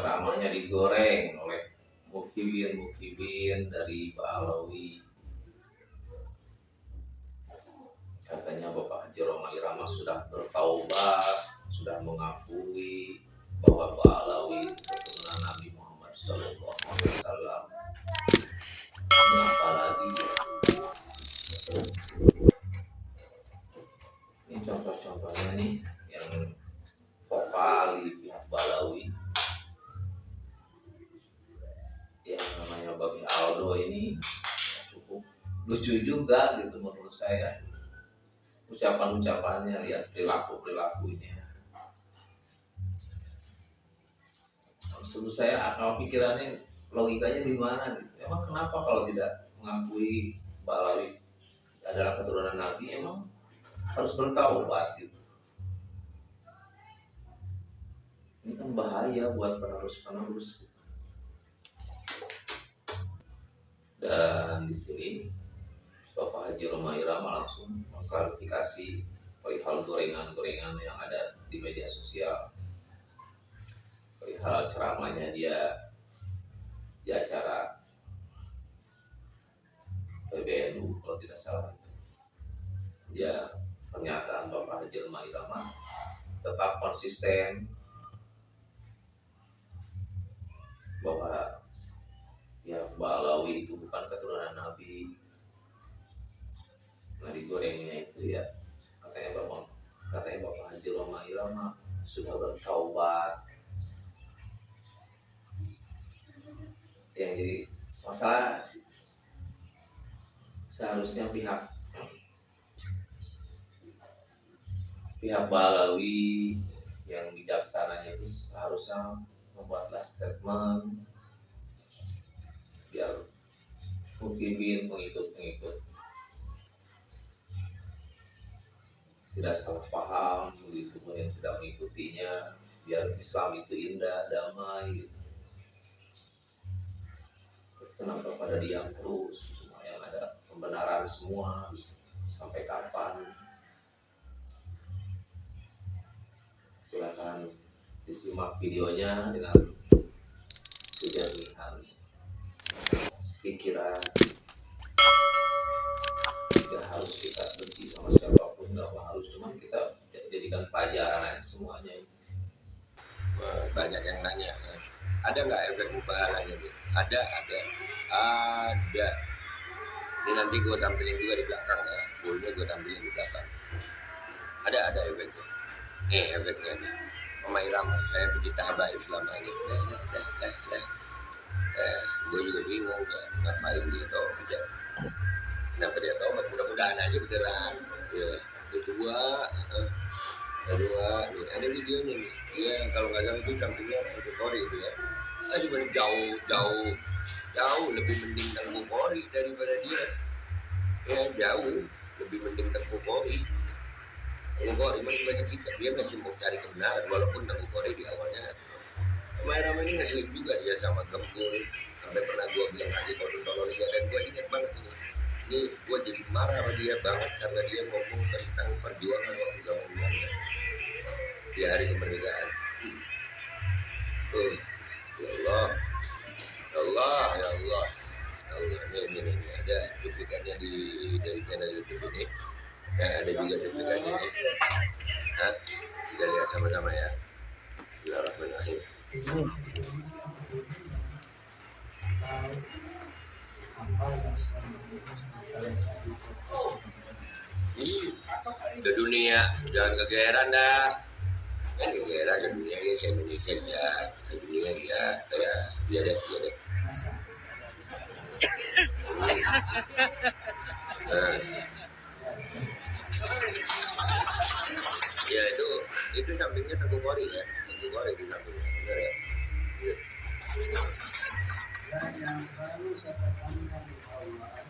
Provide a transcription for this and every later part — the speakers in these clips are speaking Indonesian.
ceramahnya digoreng oleh mukibin dari Balawi. Katanya Bapak Haji Roma Irama sudah bertaubat, sudah mengakui bahwa Balawi keturunan Nabi Muhammad SAW. Ini apa lagi? Ini contoh-contohnya nih yang vokal di pihak Balawi. Yang namanya Babi Aldo ini cukup lucu juga gitu menurut saya. Ucapan-ucapannya, lihat perilaku-perilakunya. Maksud saya akal pikirannya, logikanya di mana gitu. Emang kenapa kalau tidak mengakui Balawi adalah keturunan Nabi, emang harus bertaubat gitu. Ini kan bahaya buat penerus-penerus. Dan di sini Bapak Haji Roma Irama langsung mengklarifikasi perihal gorengan-gorengan yang ada di media sosial, perihal ceramahnya dia di acara PBNU kalau tidak salah. Dia pernyataan Bapak Haji Roma Irama tetap konsisten bahwa ya Balawi itu bukan keturunan Nabi. Nah digorengnya itu ya katanya Bapak Haji Roma Irama sudah bertaubat. Yang jadi masalah seharusnya pihak Balawi yang bijaksananya itu seharusnya membuatlah statement biar mungkin pengikut-pengikut tidak salah paham begitu yang tidak mengikutinya, biar Islam itu indah, damai gitu. Kenapa pada diam terus gitu, yang ada pembenaran semua gitu. Sampai kapan? Silakan disimak videonya dengan kejernihan pikiran. Tidak harus kita benci sama siapapun, nggak harus, cuman kita jadikan pelajaran aja semuanya. Banyak yang nanya, ada nggak efek pahalanya? Ada. Ini nanti gue tampilin juga di belakang ya, fullnya gue tampilin di belakang. Ada efeknya. Nih efeknya nih. Roma Irama, saya pecinta habaib selama ini. Gue juga bingung ya, ngapain dia tobat. Kenapa dia tobat? Mudah-mudahan aja beneran. Ya, kedua nih ada videonya nih. Dia kalau nggak salah itu sampingnya Tengku Kori itu ya. Sebenarnya jauh lebih mending Tengku Kori daripada dia. Ya jauh lebih mending Tengku Kori. Tengku Kori masih baca kitab, dia masih mau cari kebenaran walaupun Tengku Kori di awalnya. Roma ini ngeselin juga dia sama Gempul. Sampai pernah gue bilang lagi tolong dia, dan gue ingat banget ini gue jadi marah sama dia banget karena dia ngomong tentang perjuangan waktu zaman Belanda di hari kemerdekaan. Ya Allah. Ini ada duplikannya dari channel YouTube ini. Nah, ada juga duplikannya ini. Kita lihat sama-sama ya. Bismillahirrahmanirrahim. Ke dunia, jangan kegeeran dah. Kan kegeeran ke dunia ya, saya Indonesia ya, ke dunia ya, iya deh. Ya itu sampingnya Tengku Kori ya, Tengku Kori di sampingnya, benar ya. Yang selalu saya tekankan di awal,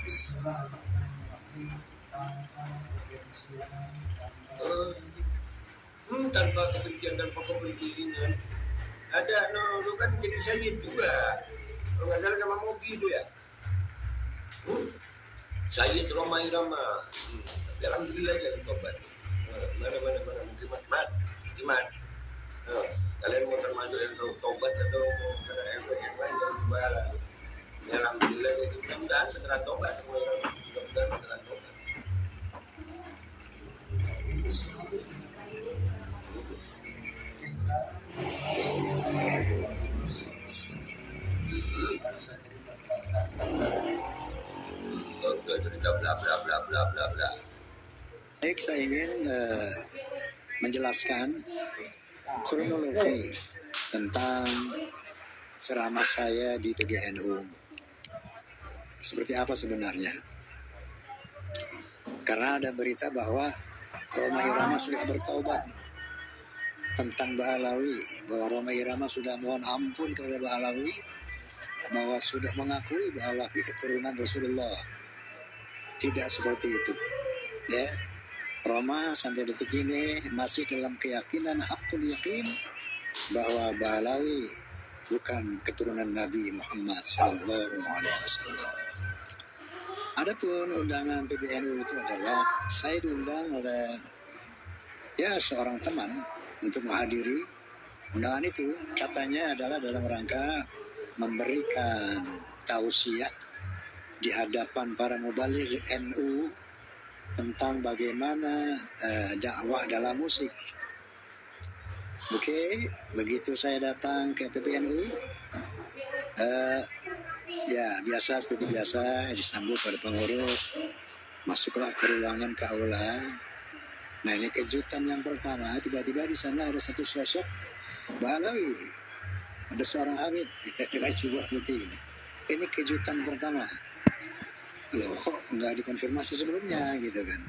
Bismillahirrahmanirrahim, tanpa kebencian, tanpa kepentingan. Ada, lu kan jadi sayyid juga. Kalau nggak salah sama Mogi itu ya. Sayyid Roma Irama. Alhamdulillah jadi tobat. Mana Mukimat. Kalian mau termasuk termasuk yang tobat atau kena efek yang lain dari bala. Ya alhamdulillah itu mudah-mudahan beneran tobat semua orang, mudah-mudahan beneran tobat. Itu semua itu sudah tinggal harus terima Sudah cerita bla bla bla bla bla bla. Baik, saya ingin menjelaskan kronologi tentang ceramah saya di PBNU. Seperti apa sebenarnya? Karena ada berita bahwa Roma Irama sudah bertobat tentang Ba'alawi, bahwa Roma Irama sudah mohon ampun kepada Ba'alawi, bahwa sudah mengakui Ba'alawi keturunan Rasulullah. Tidak seperti itu, ya. Roma sampai detik ini masih dalam keyakinan hakul yakin bahwa Ba'alawi bukan keturunan Nabi Muhammad SAW. Adapun undangan PBNU itu adalah saya diundang oleh seorang teman untuk menghadiri undangan itu. Katanya adalah dalam rangka memberikan tausiah di hadapan para mubaligh NU tentang bagaimana dakwah dalam musik. Oke, begitu saya datang ke PBNU, biasa seperti biasa disambut oleh pengurus, masuklah ke ruangan ke aula. Nah, ini kejutan yang pertama, tiba-tiba di sana ada satu sosok Ba'alawi, ada seorang Habib dengan jubah putih ini. Ini kejutan pertama. Loh, kok nggak dikonfirmasi sebelumnya gitu kan,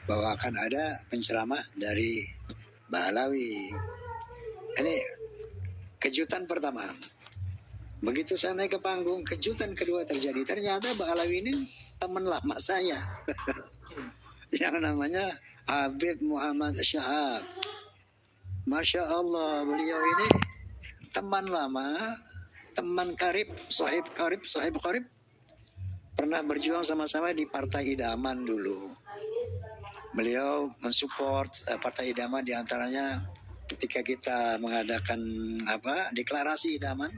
bahwa akan ada penceramah dari Ba'alawi. Ini kejutan pertama. Begitu saya naik ke panggung, kejutan kedua terjadi. Ternyata Ba'alawi ini teman lama saya yang namanya Habib Muhammad Syahab. Masya Allah, beliau ini teman lama, teman karib, sahib karib. Pernah berjuang sama-sama di Partai Idaman dulu. Beliau mensupport Partai Idaman, diantaranya ketika kita mengadakan deklarasi Idaman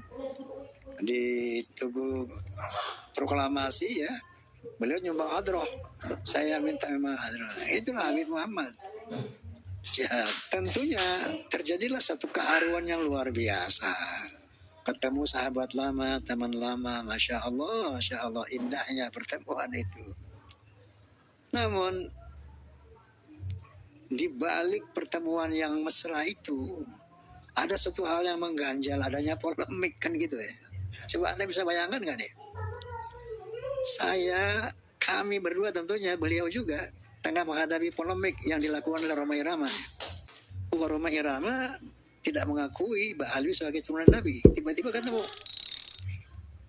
di Tugu Proklamasi, ya, beliau nyumbang hadroh. Saya minta memang hadroh. Itulah Habib Muhammad. Ya, tentunya terjadilah satu keharuan yang luar biasa. Ketemu sahabat lama, teman lama, Masya Allah, indahnya pertemuan itu. Namun, di balik pertemuan yang mesra itu, ada satu hal yang mengganjal, adanya polemik kan gitu ya. Coba Anda bisa bayangkan nggak nih? Kami berdua tentunya, beliau juga, tengah menghadapi polemik yang dilakukan oleh Roma Irama. Roma Irama tidak mengakui Ba'alawi sebagai turunan Nabi. Tiba-tiba ketemu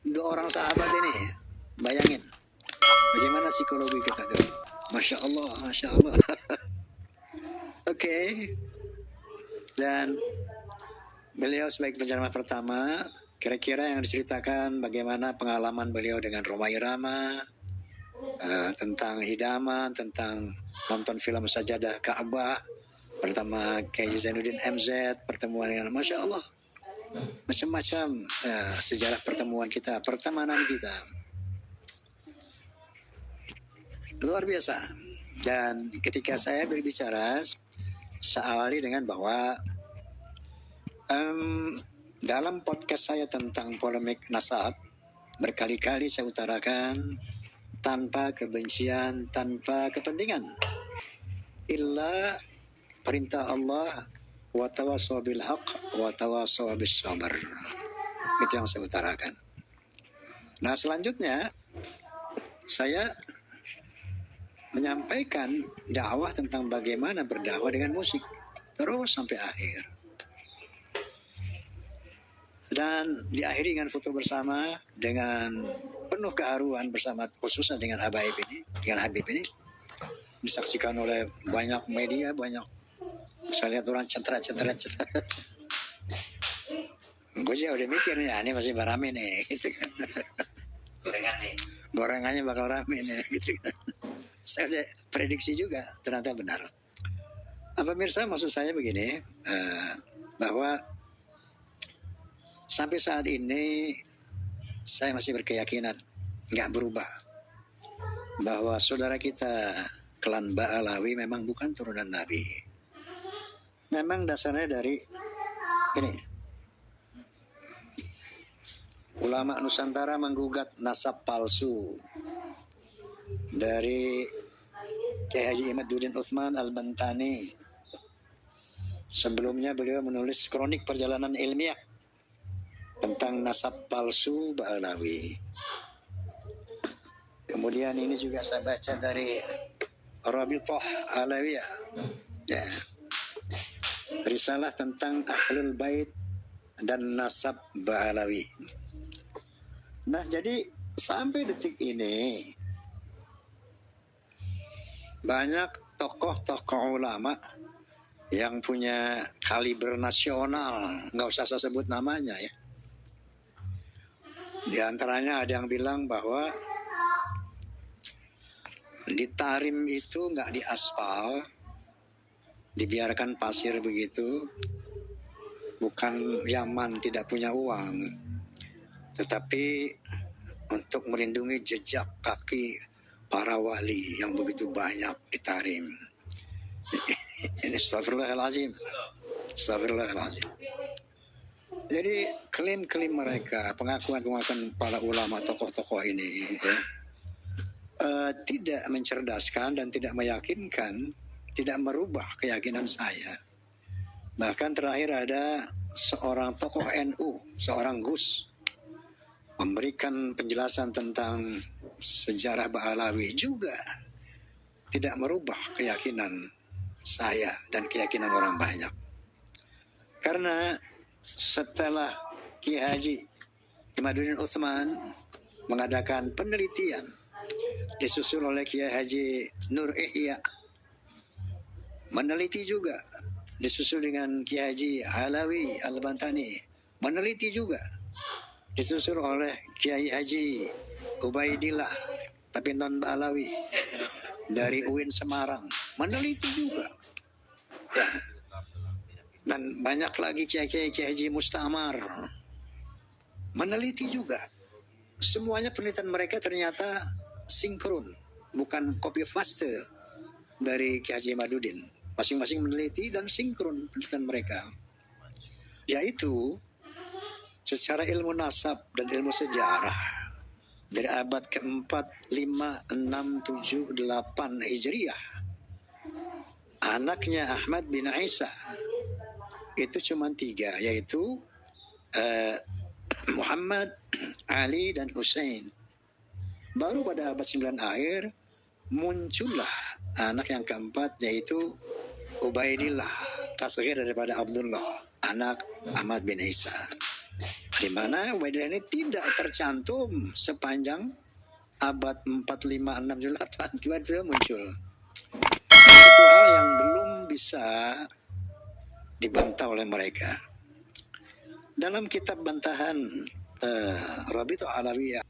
dua orang sahabat ini. Bayangin bagaimana psikologi kita tuh. Masya Allah. Oke. Dan beliau sebagai penceramah pertama, kira-kira yang diceritakan bagaimana pengalaman beliau dengan Roma Irama, tentang hidaman, tentang nonton film Sajadah Ka'bah pertama Kiai Zainuddin MZ, pertemuan dengan Masya Allah, macam-macam sejarah pertemuan kita, pertemanan kita luar biasa. Dan ketika saya berbicara, saya awali dengan bahwa dalam podcast saya tentang polemik nasab, berkali-kali saya utarakan tanpa kebencian, tanpa kepentingan, illa perintah Allah, wa tawassaw bil haqq wa tawassaw bis sabr. Itu yang saya utarakan. Nah, selanjutnya saya menyampaikan dakwah tentang bagaimana berdakwah dengan musik terus sampai akhir. Dan diakhiri dengan foto bersama dengan penuh keharuan bersama, khususnya dengan Habib ini, disaksikan oleh banyak media, banyak. Saya lihat orang cetera. Gue sih udah mikir nih, ini masih rame nih, gitu kan. Gorengannya bakal rame nih, gitu kan. Saya udah prediksi juga, ternyata benar. Pemirsa, maksud saya begini, bahwa sampai saat ini saya masih berkeyakinan nggak berubah bahwa saudara kita klan Ba'alawi memang bukan turunan Nabi. Memang dasarnya dari ini. Ulama Nusantara menggugat nasab palsu dari Kiai Haji Imaduddin Utsman Al-Bantani. Sebelumnya beliau menulis kronik perjalanan ilmiah tentang nasab palsu Ba'alawi. Kemudian ini juga saya baca dari Rabithah Alawiyah, ya, risalah tentang Ahlul Bait dan nasab Ba'alawi. Nah, jadi sampai detik ini banyak tokoh-tokoh ulama yang punya kaliber nasional, nggak usah saya sebut namanya ya. Di antaranya ada yang bilang bahwa di Tarim itu nggak diaspal, dibiarkan pasir begitu. Bukan Yaman tidak punya uang, tetapi untuk melindungi jejak kaki para wali yang begitu banyak di Tarim. Ini astagfirullahaladzim. Astagfirullahaladzim. Jadi klaim-klaim mereka, pengakuan-pengakuan para ulama tokoh-tokoh ini ya, tidak mencerdaskan dan tidak meyakinkan, tidak merubah keyakinan saya. Bahkan terakhir ada seorang tokoh NU, seorang Gus, memberikan penjelasan tentang sejarah Ba'alawi juga tidak merubah keyakinan saya dan keyakinan orang banyak. Karena setelah Kiai Haji Imaduddin Utsman mengadakan penelitian disusul oleh Kiai Haji Nur Ihya, meneliti juga disusul dengan Kiai Haji Alawi Al-Bantani, meneliti juga disusul oleh Kiai Haji Ubaidillah tapi non Ba'alawi dari UIN Semarang, meneliti juga ya. Dan banyak lagi Kiai Haji Mustamar meneliti juga. Semuanya penelitian mereka ternyata sinkron, bukan copy paste dari Kiai Haji Imaduddin. Masing-masing meneliti dan sinkron penelitian mereka, yaitu secara ilmu nasab dan ilmu sejarah dari abad ke-4, 5, 6, 7, 8 Hijriah, anaknya Ahmad bin Isa itu cuma 3, yaitu Muhammad, Ali, dan Hussein. Baru pada abad 9 akhir muncullah anak yang keempat, yaitu Ubaidillah, tasghir daripada Abdullah, anak Ahmad bin Isa. Di mana Ubaidillah ini tidak tercantum sepanjang abad 4, 5, 6, 7, 8 tiba-tiba muncul. Itu hal yang belum bisa dibantah oleh mereka. Dalam kitab bantahan Rabithah Alawiyah